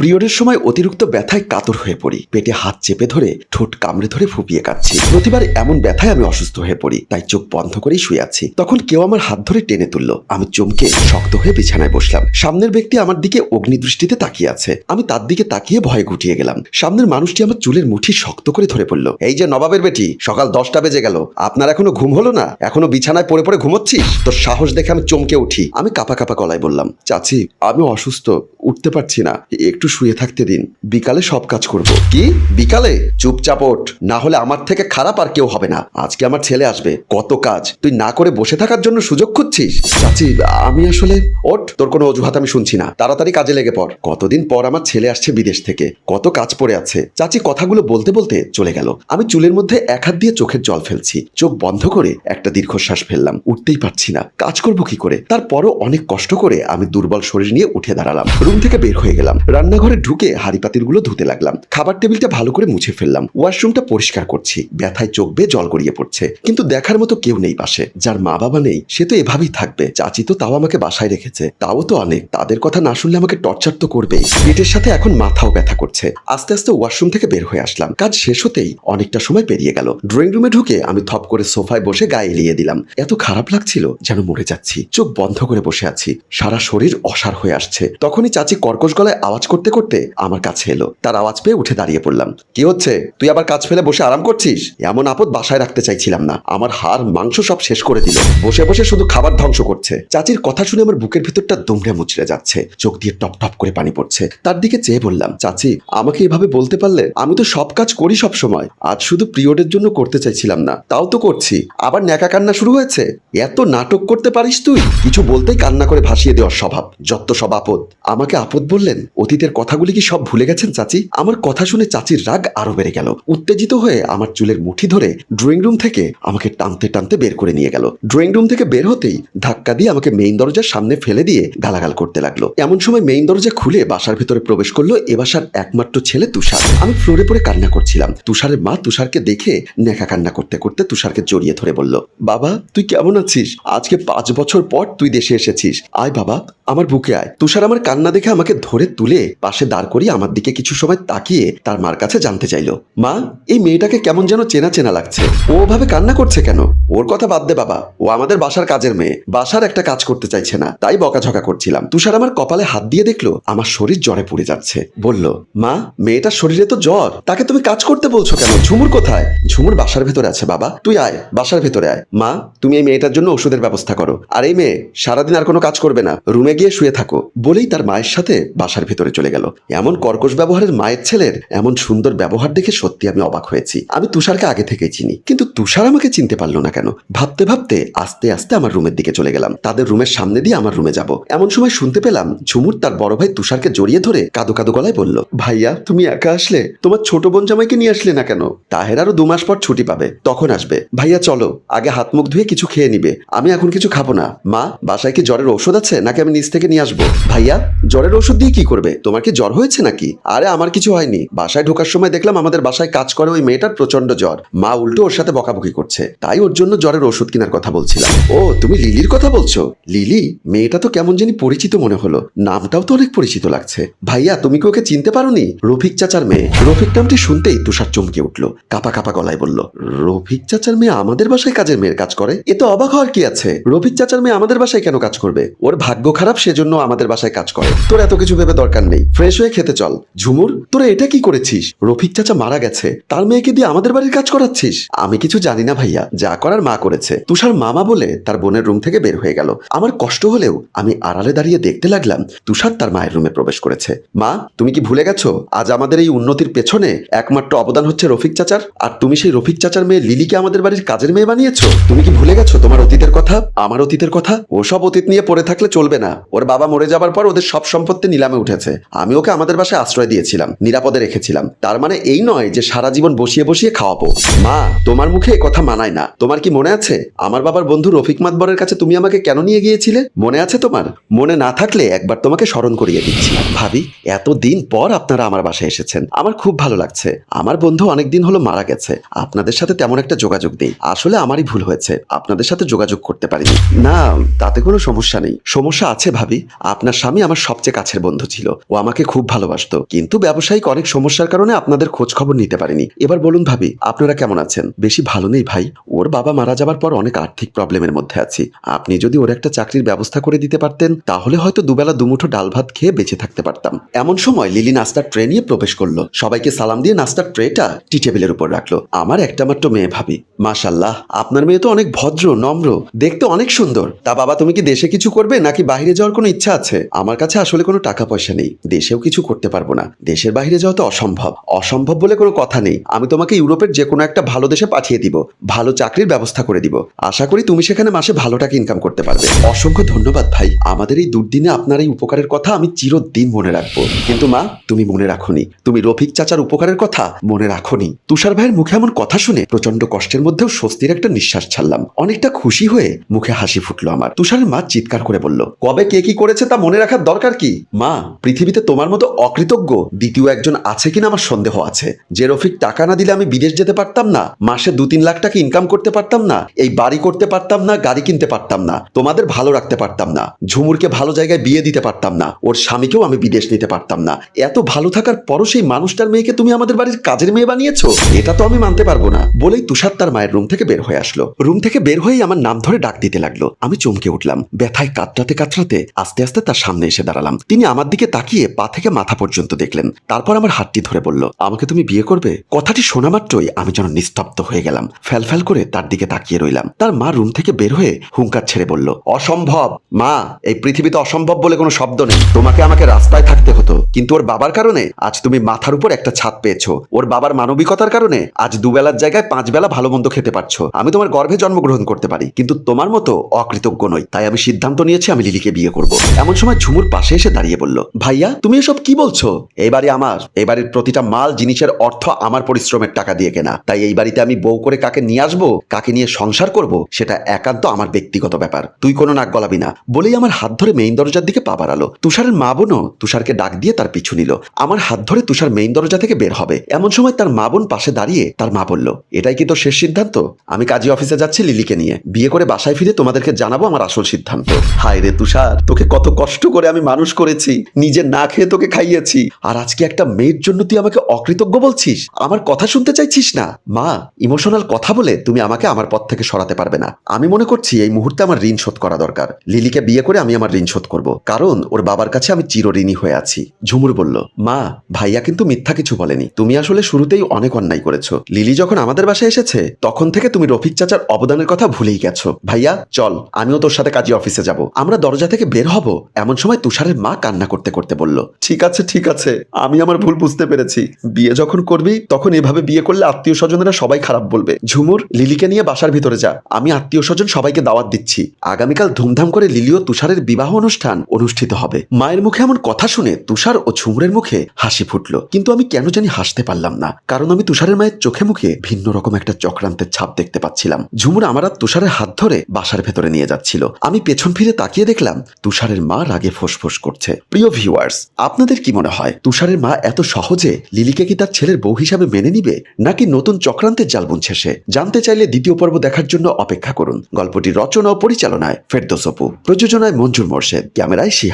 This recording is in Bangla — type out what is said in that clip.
পিরিয়ডের সময় অতিরিক্ত ব্যথায় কাতর হয়ে পড়ি, পেটে হাত চেপে ধরে ঠোঁট কামড়ে ধরে ফুপিয়ে কাটছি। প্রতিবার এমন ব্যথায় আমি অসুস্থ হয়ে পড়ি, তাই চোখ বন্ধ করেই শুয়ে আছি। তখন কেউ আমার হাত ধরে টেনে তুলল। আমি চমকে শক্ত হয়ে বিছানায় বসলাম। সামনের ব্যক্তি আমার দিকে অগ্নিদৃষ্টিতে তাকিয়ে আছে। আমি তার দিকে তাকিয়ে ভয়ে গুটিয়ে গেলাম। সামনের মানুষটি আমার চুলের মুঠি শক্ত করে ধরে পড়ল। এই যে নবাবের বেটি, সকাল 10টা বেজে গেল, আপনার এখনো ঘুম হলো না? এখনো বিছানায় পড়ে পড়ে ঘুমোচ্ছিস? তোর সাহস দেখে আমি চমকে উঠি। আমি কাঁপা কাঁপা গলায় বললাম, চাচি আমি অসুস্থ, উঠতে পারছি না, একটু শুয়ে থাকতে দিন, বিকালে সব কাজ করব। কি বিকালে? চুপচাপ ওঠ, না হলে আমার থেকে খারাপ আর কেউ হবে না। আজকে আমার ছেলে আসবে, কত কাজ তুই না করে বসে থাকার জন্য সুযোগ খুঁজছিস? চাচি আমি আসলে। ওঠ, তোর কোনো অজুহাত আমি শুনছি না, তাড়াতাড়ি কাজে লেগে পড়। কতদিন পর আমার ছেলে আসছে বিদেশ থেকে, কত কাজ পড়ে আছে। চাচি কথাগুলো বলতে বলতে চলে গেল। আমি চুলের মধ্যে এক হাত দিয়ে চোখের জল ফেলছি, চোখ বন্ধ করে একটা দীর্ঘশ্বাস ফেললাম। উঠতেই পারছি না, কাজ করব কি করে? তারপরও অনেক কষ্ট করে আমি দুর্বল শরীর নিয়ে উঠে দাঁড়ালাম। রুম থেকে বের হয়ে গেলাম, রান্নাঘরে ঢুকে হাঁড়ি পাতিলগুলো ধুতে লাগলাম। খাবার টেবিলটা ভালো করে মুছে ফেললাম, ওয়াশরুমটা পরিষ্কার করছি। ব্যথায় চোখ বেয়ে জল গড়িয়ে পড়ছে, কিন্তু দেখার মতো কেউ নেই পাশে। যার মা বাবা নেই সে তো এভাবেই থাকবে। চাচি তো তাও আমাকে বাসায় রেখেছে, তাও তো অনেক। তাদের কথা না শুনলে আমাকে টর্চার তো করবেই। পেটের সাথে এখন মাথাও ব্যথা করছে। আস্তে আস্তে ওয়াশরুম থেকে বের হয়ে আসলাম। কাজ শেষ হতেই অনেকটা সময় পেরিয়ে গেল। ড্রয়িং রুমে ঢুকে আমি থপ করে সোফায় বসে গায়ে এলিয়ে দিলাম। এত খারাপ লাগছিল যেন মরে যাচ্ছি। চোখ বন্ধ করে বসে আছি, সারা শরীর অসার হয়ে আসছে। তখনই চাচি কর্কশ গলায় আওয়াজ করতে করতে আমার কাছে এলো। তার আওয়াজ পেয়ে উঠে দাঁড়িয়ে পড়লাম। কি হচ্ছে? তুই আবার কাজ ফেলে বসে আরাম করছিস? এমন আপদ বাসায় রাখতে চাইছিলাম না, আমার হাড় মাংস সব শেষ করে দিল। বসে বসে শুধু খাবার ধ্বংস করছে। চাচির কথা শুনে আমার বুকের ভিতরটা দুমড়ে মুচড়ে যাচ্ছে, চোখ দিয়ে টপ টপ করে পানি পড়ছে। তার দিকে চেয়ে বললাম, চাচি আমাকে এভাবে বলতে পারলে? আমি তো সব কাজ করি সব সময়, আজ শুধু পিরিয়ডের জন্য করতে চাইছিলাম না, তাও তো করছি। আবার ন্যাকা কান্না শুরু হয়েছে? এত নাটক করতে পারিস তুই? কিছু বলতেই কান্না করে ভাসিয়ে দেওয়ার স্বভাব, যত সব আপদ। আমাকে আপদ বললেন? অতীতের কথাগুলি কি সব ভুলে গেছেন চাচি? আমার কথা শুনে চাচির রাগ আরো বেড়ে গেল। উত্তেজিত হয়ে আমার চুলের মুঠি ধরে ড্রয়িং রুম থেকে আমাকে টানতে টানতে বের করে নিয়ে গেল। ড্রয়িং রুম থেকে বের হতেই ধাক্কা দিয়ে আমাকে মেইন দরজার সামনে ফেলে দিয়ে গালাগাল করতে লাগলো। এমন সময় মেইন দরজা খুলে বাসার ভিতরে প্রবেশ করলো এ বাসার একমাত্র ছেলে তুষার। আমি ফ্লোরে পড়ে কান্না করছিলাম। তুষারের মা তুষারকে দেখে নেকা কান্না করতে করতে তুষারকে জড়িয়ে ধরে বলল, বাবা তুই কেমন আছিস? আজকে 5 বছর পর তুই দেশে এসেছিস, আয় বাবা আমার বুকে আয়। তুষার আমার কান্না দেখে আমাকে ধরে তুলে পাশে দাঁড় করিয়ে আমার দিকে কিছু সময় তাকিয়ে তার মার কাছে জানতে চাইলো, মা এই মেয়েটাকে কেমন যেন চেনা চেনা লাগছে, ও ভাবে কান্না করছে কেন? ওর কথা বাদ দে বাবা, ও আমাদের বাসার কাজের মেয়ে, বাসার একটা কাজ করতে চাইছে না, তাই বকাঝকা করছিলাম। তুষার আমার কপালে হাত দিয়ে দেখলো আমার শরীর জ্বরে পুড়ে যাচ্ছে, বলল, মা মেয়েটার শরীরে তো জ্বর, তাকে তুমি কাজ করতে বলছো কেন? ঝুমুর কোথায়? ঝুমুর বাসার ভেতরে আছে বাবা, তুই আয় বাসার ভেতরে আয়। মা তুমি এই মেয়েটার জন্য ওষুধের ব্যবস্থা করো, আর এই মেয়ে সারাদিন আর কোনো কাজ করবে না, রুমে গিয়ে শুয়ে থাকো। বলেই তার মায়ের সাথে বাসার ভেতরে চলে গেল। এমন কর্কশ ব্যবহারের মায়ের ছেলের এমন সুন্দর ব্যবহার দেখে সত্যি আমি অবাক হয়েছি। আমি তুষারকে আগে থেকেই চিনি, কিন্তু তুষার আমাকে চিনতে পারলো না কেন? ভাবতে ভাবতে আস্তে আস্তে আমার রুমের দিকে চলে গেলাম। তাদের রুমের সামনে দিয়ে আমার রুমে যাব, এমন সময় শুনতে পেলাম ঝুমুর তার বড় ভাই তুষারকে জড়িয়ে ধরে কাদো কাদো গলায় বলল, ভাইয়া তুমি একা আসলে, তোমার ছোট বোন জামাইকে নিয়ে আসলে না কেন? তাহের আরো 2 মাস পর ছুটি পাবে, তখন আসবে। ভাইয়া চলো, আগে হাত মুখ ধুয়ে কিছু খেয়ে নিবে, আমি এখন কিছু খাবো না। মা বাসায় কি জ্বরের ওষুধ আছে নাকি আমি নিচ থেকে নিয়ে আসবো? ভাইয়া জ্বরের ওষুধ দিয়ে কি করবে? তোমার কি জ্বর হয়েছে নাকি? আরে আমার কিছু হয়নি, বাসায় ঢোকার সময় দেখলাম আমাদের বাসায় কাজ করে ওই মেয়েটার প্রচন্ড জ্বর, মা উল্টো ওর সাথে বকাবকি করছে, তাই ওর জন্য জ্বরের ওষুধ কেনার কথা বলছিলাম। ও তুমি লিলির কথা বলছো? লিলি মেয়েটা তো কেমন জানি পরিচিত মনে হলো, নামটাও তো অনেক পরিচিত লাগছে। ভাইয়া তুমি কি ওকে চিনতে পারোনি? রফিক চাচার মেয়ে। রফিক নামটি শুনতেই তুষার চমকে উঠলো, কাপা কাপা গলায় বলল, রফিক চাচার মেয়ে আমাদের বাসায় কাজের মেয়ের কাজ করে? এ তো অবাক হওয়ার কি আছে? রফিক চাচার মেয়ে আমাদের বাসায় কেন কাজ করবে? ওর ভাগ্য খারাপ সেজন্য আমাদের বাসায় কাজ করে। তোর এত কিছু ভেবে দরকার নেই, ফ্রেশ হয়ে খেতে চল। ঝুমুর তোরা এটা কি করেছিস? রফিক চাচা মারা গেছে, তার মেয়েকে দিয়ে আমাদের বাড়ির কাজ করাচ্ছিস? আমি কিছু জানি না ভাইয়া, যা করার মা করেছে। তুষার মামা বলে তার বোনের রুম থেকে বের হয়ে গেল। আমার কষ্ট হলেও আমি আড়ালে দাঁড়িয়ে দেখতে লাগলাম তুষার তার মায়ের রুমে প্রবেশ করেছে। মা তুমি কি ভুলে গেছো আজ আমাদের এই উন্নতির পেছনে একমাত্র অবদান হচ্ছে রফিক চাচার, আর তুমি সেই রফিক চাচার মেয়ে লিলিকে আমাদের বাড়ির কাজের মেয়ে বানিয়েছো? তুমি কি ভুলে গেছো তোমার অতীতের কথা, আমার অতীতের কথা? ওসব অতীত নিয়ে পড়ে থাকলে চলবে না। ওর বাবা মরে যাবার পর ওদের সব সম্পত্তি নিলামে উঠেছে, আমি ওকে আমাদের বাসায় আশ্রয় দিয়েছিলাম, নিরাপদে রেখেছিলাম। তার মানে এই নয় যে সারা জীবন বসিয়ে বসিয়ে খাওয়াবো। মা তোমার মুখে এ কথা মানায় না। তোমার কি মনে আছে আমার বাবার বন্ধু রফিক মাতবরের কাছে তুমি আমাকে কেন নিয়ে গিয়েছিলে? মনে আছে তোমার? মনে না থাকলে একবার তোমাকে স্মরণ করিয়ে দিচ্ছি। ভাবি এতদিন পর আপনারা আমার বাসায় এসেছেন, আমার খুব ভালো লাগছে। আমার বন্ধু অনেকদিন হলো মারা গেছে, আপনাদের সাথে তেমন একটা যোগাযোগ নেই। আসলে আমারই ভুল হয়েছে, আপনাদের সাথে যোগাযোগ করতে পারিনি। না তাতে কোনো সমস্যা নেই। সমস্যা আছে ভাবি, আপনার স্বামী আমার সবচেয়ে কাছের বন্ধু ছিল, ও আমাকে খুব ভালোবাসতো, কিন্তু ব্যবসায়িক অনেক সমস্যার কারণে আপনাদের খোঁজ খবর নিতে পারিনি। এবার বলুন ভাবি, আপনারা কেমন আছেন? বেশি ভালো নেই ভাই, ওর বাবা মারা যাবার পর অনেক আর্থিক প্রবলেমের মধ্যে আছি। আপনি যদি ওর একটা চাকরির ব্যবস্থা করে দিতে পারতেন তাহলে হয়তো দুবেলা দুমুঠো ডাল ভাত খেয়ে বেঁচে থাকতে পারতাম। এমন সময় লিলি নাস্তার ট্রে নিয়ে প্রবেশ করলো, সবাইকে সালাম দিয়ে নাস্তার ট্রেটা টি টেবিলের উপর রাখলো। আমার একটা মাত্র মেয়ে ভাবি। মাশাল্লাহ, আপনার মেয়ে তো অনেক ভদ্র নম্র, দেখতে অনেক সুন্দর। তা বাবা, তুমি কি দেশে কিছু করবে নাকি বাইরে যাওয়ার কোনো ইচ্ছা আছে? আমার কাছে আসলে কোনো টাকা পয়সা নেই, দেশেও কিছু করতে পারবো না, দেশের বাইরে যাওয়া তো অসম্ভব। অসম্ভব বলে কোনো কথা নেই, আমি তোমাকে ইউরোপের যে কোনো একটা ভালো দেশে পাঠিয়ে দিব, ভালো চাকরির ব্যবস্থা করে দিব। আশা করি তুমি সেখানে মাসে ভালো টাকা ইনকাম করতে পারবে। অসংখ্য ধন্যবাদ ভাই, আমাদের এই দুর্দিনে আপনার এই উপকারের কথা আমি চিরদিন মনে রাখবো। কিন্তু মা, তুমি মনে রাখোনি, তুমি রফিক চাচার উপকারের কথা মনে রাখোনি। তুষার ভাইয়ের মুখে এমন কথা শুনে প্রচন্ড কষ্টের মধ্যেও স্বস্তির একটা নিঃশ্বাস ছাড়লাম। অনেকটা খুশি হয়ে মুখে হাসি ফুটলো আমার। তুষারের মা চিৎকার করে বলল, কবে কে কি করেছে তা মনে রাখার দরকার কি? মা, পৃথিবীতে তোমার মতো অকৃতজ্ঞ দ্বিতীয় একজন আছে কিনা আমার সন্দেহ আছে। যে রফিক টাকা না দিলে আমি বিদেশ যেতে পারতাম না, মাসে 2-3 লাখ টাকা ইনকাম করতে পারতাম না, এই বাড়ি করতে পারতাম না, গাড়ি কিনতে পারতাম না, তোমাদের ভালো রাখতে পারতাম না, ঝুমুরকে ভালো জায়গায় বিয়ে দিতে পারতাম না, ওর স্বামীকেও আমি বিদেশ নিতে পারতাম না। এত ভালো থাকার পরও সেই মানুষটার মেয়েকে তুমি আমাদের বাড়ির কাজের মেয়ে বানিয়েছো, এটা তো আমি মানতে পারবো না। বলেই তুষার তার মায়ের রুম থেকে বের হয়ে আসলো। রুম থেকে বের হয়েই আমার নাম ধরে ডাক দিতে লাগলো। আমি চমকে উঠলাম, ব্যথায় কাতরাতে কাতরাতে আস্তে আস্তে তার সামনে এসে দাঁড়ালাম। তিনি আমার দিকে তাকিয়ে পা থেকে মাথা পর্যন্ত দেখলেন, তারপর আমার হাতটি ধরে বলল, আমাকে তুমি বিয়ে করবে? কথাটি শোনা মাত্রই আমি যেন নিস্তব্ধ হয়ে গেলাম, ফ্যাল করে তার দিকে তাকিয়ে রইলাম। তার মা রুম থেকে বের হয়ে হুঙ্কার ছেড়ে বলল, অসম্ভব মা, এই পৃথিবীতে অসম্ভব বলে কোনো শব্দ নেই। তোমাকে আমাকে রাস্তায় থাকতে হতো, কিন্তু ওর বাবার কারণে আজ তুমি মাথার উপর একটা ছাদ পেয়েছো। ওর বাবার মানবিকতার কারণে আজ দুবেলার জায়গায় 5 বেলা ভালো মন্দ খেতে পারছো। আমি তোমার গর্ভে জন্মগ্রহণ করতে পারি, কিন্তু তোমার মতো অকৃতজ্ঞ নই। তাই আমি সিদ্ধান্ত নিয়েছি আমি লিলিকে বিয়ে করব। এমন সময় ঝুমুর পাশে এসে দাঁড়িয়ে বলল, ভাইয়া তুমি এসব কি বলছো? এই বাড়ি আমার, এই বাড়ির প্রতিটা মাল জিনিসের অর্থ আমার পরিশ্রমের টাকা দিয়ে কেনা। তাই এই বাড়িতে আমি বউ করে কাকে নিয়ে আসবো, কাকে নিয়ে সংসার করব, সেটা একান্ত আমার ব্যক্তিগত ব্যাপার, তুই কোনো নাক গলাবি না। বলেই আমার হাত ধরে মেইন দরজার দিকে পা বাড়ালো। তুষারের মা বোনও তুষারকে ডাক দিয়ে তার পিছু নিল। আমার হাত ধরে তুষার মেইন দরজা থেকে বের হবে, এমন সময় তার মা বোন পাশে দাঁড়িয়ে তার মা বলল, এটাই কি তোর শেষ সিদ্ধান্ত? আমি কাজী অফিসে যাচ্ছি লিলিকে নিয়ে, বিয়ে করে বাসায় ফিরে তোমাদেরকে জানাবো আমার আসল সিদ্ধান্ত। হায় রে তুষার, তোকে কত কষ্ট করে আমি মানুষ করেছি, নিজে না খেয়ে তোকে খাইয়েছি, আর আজকে একটা মেয়ের জন্য তুই আমাকে অকৃতজ্ঞ বলছিস, আমার কথা শুনতে চাইছিস না? মা, ইমোশনাল কথা বলে তুমি আমাকে আমার পথ থেকে সরাতে পারবে না। আমি মনে করছি এই মুহূর্তে আমার ঋণ শোধ করা দরকার। লিলিকে বিয়ে করে আমি আমার ঋণ শোধ করব, কারণ ওর বাবার কাছে আমি চিরঋণী হয়ে আছি। ঝুমুর বলল, মা, ভাইয়া কিন্তু মিথ্যা কিছু বলেনি, তুমি আসলে শুরুতেই অনেক অন্যায় করেছো। লিলি যখন আমাদের বাসায় এসেছে তখন থেকে তুমি রফিক চাচার অবদানের কথা ভুলেই গেছো। ভাইয়া চল, আমিও তোর সাথে কাজী অফিসে যাব। আমরা দরজা থেকে বের হব, এমন সময় তুষারের মা কান্না করতে করতে বলল, ঠিক আছে ঠিক আছে, আমি আমার ভুল বুঝতে পেরেছি। বিয়ে যখন করবি তখন এভাবে বিয়ে করলে আত্মীয় স্বজনেরা সবাই খারাপ বলবে। ঝুমুর, লিলিকে নিয়ে বাসার ভিতরে যা, আমি আত্মীয় স্বজন সবাইকে দাওয়াত দিচ্ছি। আগামীকাল ধুমধাম করে লিলি ও তুষারের বিবাহ অনুষ্ঠান অনুষ্ঠিত হবে। মায়ের মুখে এমন কথা শুনে তুষার ও ঝুমুরের মুখে হাসি ফুটলো, কিন্তু আমি কেন জানি হাসতে পারলাম না, কারণ আমি তুষারের মায়ের চোখে মুখে ভিন্ন রকম একটা চক্রান্তের ছাপ দেখতে পাচ্ছিলাম। ঝুমুর আমার আর তুষারের হাত ধরে বাসার ভেতরে নিয়ে যাচ্ছিল। আমি পেছন ফিরে তাকিয়ে দেখলাম তুষারের মা রাগে ফোঁস করছে। প্রিয় ভিউয়ার্স, আপনাদের কি মনে হয় তুষারের মা এত সহজে লিলিকে কি তার ছেলের বউ হিসাবে মেনে নিবে, নাকি নতুন চক্রান্তের জাল বুনছে সে? জানতে চাইলে দ্বিতীয় পর্ব দেখার জন্য অপেক্ষা করুন। গল্পটি রচনা ও পরিচালনায় ফেরদৌস অপু, প্রযোজনায় মঞ্জুর মোর্শেদ, ক্যামেরায় শিহাব।